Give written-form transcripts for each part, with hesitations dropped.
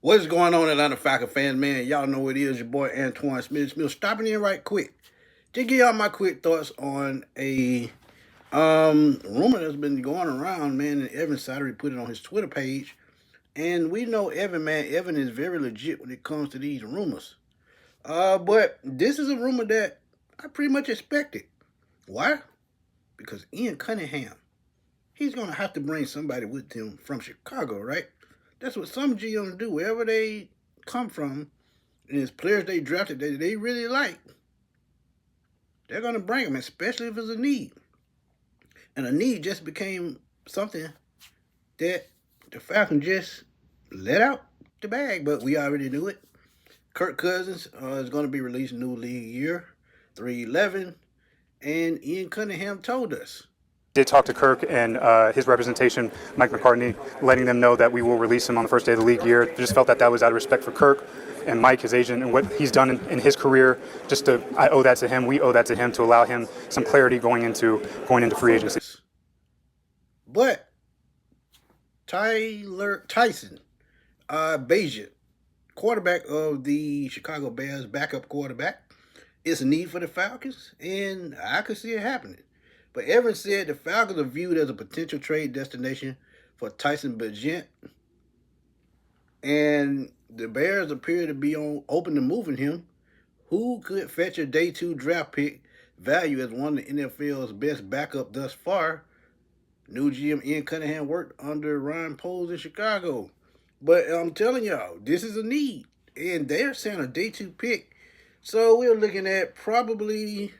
What's going on, Atlanta Falcons fans, man? Y'all know it is your boy Antoine Smith. Stopping in right quick to give y'all my quick thoughts on a rumor that's been going around, man. And Evan Sidery put it on his Twitter page, and we know Evan, man. Evan is very legit when it comes to these rumors. But this is a rumor that I pretty much expected. Why? Because Ian Cunningham, he's gonna have to bring somebody with him from Chicago, right? That's what some GMs do. Wherever they come from, and it's players they drafted that they really like, they're gonna bring them, especially if it's a need. And a need just became something that the Falcons just let out the bag, but we already knew it. Kirk Cousins is going to be released new league year, 311, and Ian Cunningham told us. Did talk to Kirk and his representation, Mike McCartney, letting them know that we will release him on the first day of the league year. Just felt that was out of respect for Kirk and Mike, his agent, and what he's done in his career. I owe that to him. We owe that to him to allow him some clarity going into free agency. But Tyson Bagent, quarterback of the Chicago Bears, backup quarterback, is a need for the Falcons, and I could see it happening. But Evan said the Falcons are viewed as a potential trade destination for Tyson Bagent, and the Bears appear to be open to moving him, who could fetch a day 2 draft pick value as one of the NFL's best backup thus far. New GM Ian Cunningham worked under Ryan Poles in Chicago. But I'm telling y'all, this is a need. And they're saying a day 2 pick. So we're looking at probably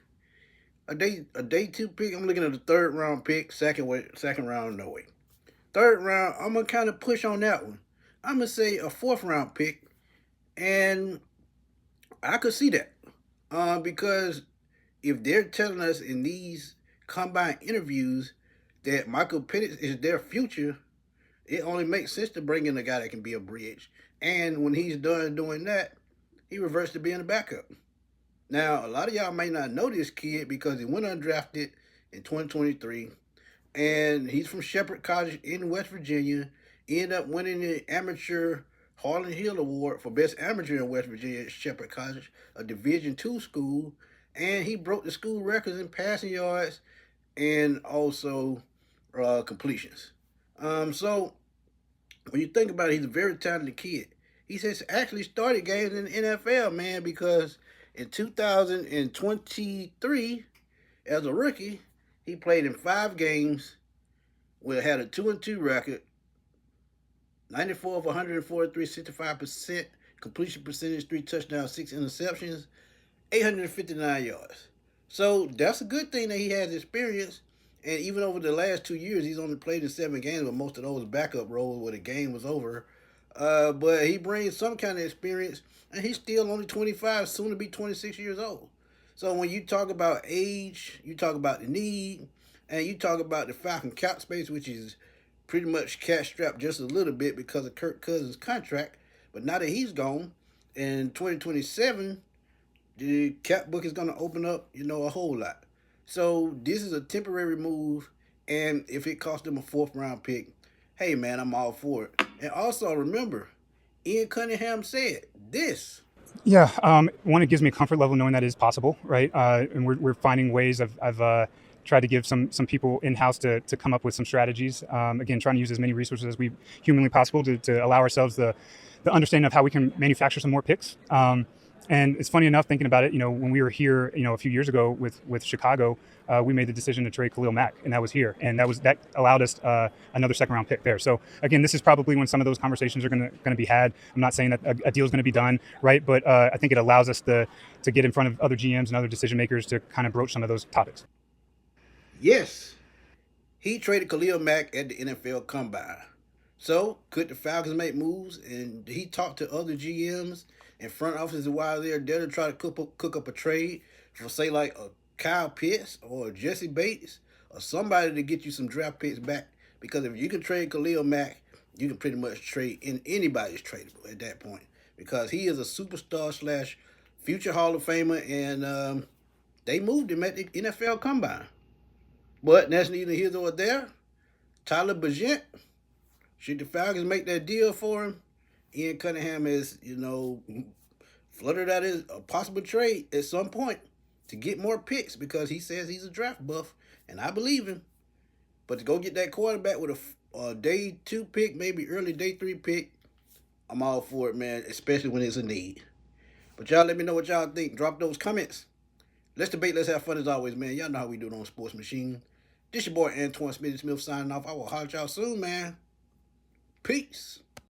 a day 2 pick. I'm looking at a third round pick. Second round, no way. Third round, I'm going to kind of push on that one. I'm going to say a fourth round pick. And I could see that. Because if they're telling us in these combine interviews that Michael Penix is their future, it only makes sense to bring in a guy that can be a bridge. And when he's done doing that, he reverts to being a backup. Now, a lot of y'all may not know this kid because he went undrafted in 2023. And he's from Shepherd College in West Virginia. He ended up winning the amateur Harlan Hill Award for Best Amateur in West Virginia at Shepherd College, a Division II school. And he broke the school records in passing yards and also completions. So when you think about it, he's a very talented kid. He says actually started games in the NFL, man, because in 2023, as a rookie, he played in 5 games, had a 2-2 record, 94 of 143, 65% completion percentage, 3 touchdowns, 6 interceptions, 859 yards. So that's a good thing that he has experience. And even over the last 2 years, he's only played in 7 games, but most of those backup roles where the game was over. But he brings some kind of experience, and he's still only 25, soon to be 26 years old. So when you talk about age, you talk about the need, and you talk about the Falcon cap space, which is pretty much cash strapped just a little bit because of Kirk Cousins' contract. But now that he's gone, in 2027, the cap book is going to open up, a whole lot. So this is a temporary move, and if it costs them a 4th round pick, hey man, I'm all for it. And also remember, Ian Cunningham said this. Yeah, one, it gives me a comfort level knowing that it is possible, right? And we're finding ways. I've tried to give some people in-house to come up with some strategies. Again, trying to use as many resources as we humanly possible to allow ourselves the understanding of how we can manufacture some more picks. And it's funny enough, thinking about it, when we were here, a few years ago with Chicago, we made the decision to trade Khalil Mack, and that was here. And that allowed us another second-round pick there. So, again, this is probably when some of those conversations are going to be had. I'm not saying that a deal is going to be done, right? But I think it allows us to get in front of other GMs and other decision-makers to kind of broach some of those topics. Yes, he traded Khalil Mack at the NFL Combine. So, could the Falcons make moves? And he talked to other GMs and front offices while they're there to try to cook up a trade for, say, like a Kyle Pitts or Jesse Bates or somebody to get you some draft picks back. Because if you can trade Khalil Mack, you can pretty much trade in anybody's tradable at that point. Because he is a superstar / future Hall of Famer, and they moved him at the NFL Combine. But that's neither here nor there. Tyler Bagent, should the Falcons make that deal for him? Ian Cunningham is, fluttered at his a possible trade at some point to get more picks because he says he's a draft buff, and I believe him. But to go get that quarterback with a day 2 pick, maybe early day 3 pick, I'm all for it, man, especially when it's a need. But y'all let me know what y'all think. Drop those comments. Let's debate. Let's have fun as always, man. Y'all know how we do it on Sports Machine. This your boy Antoine Smith signing off. I will holler at y'all soon, man. Peace.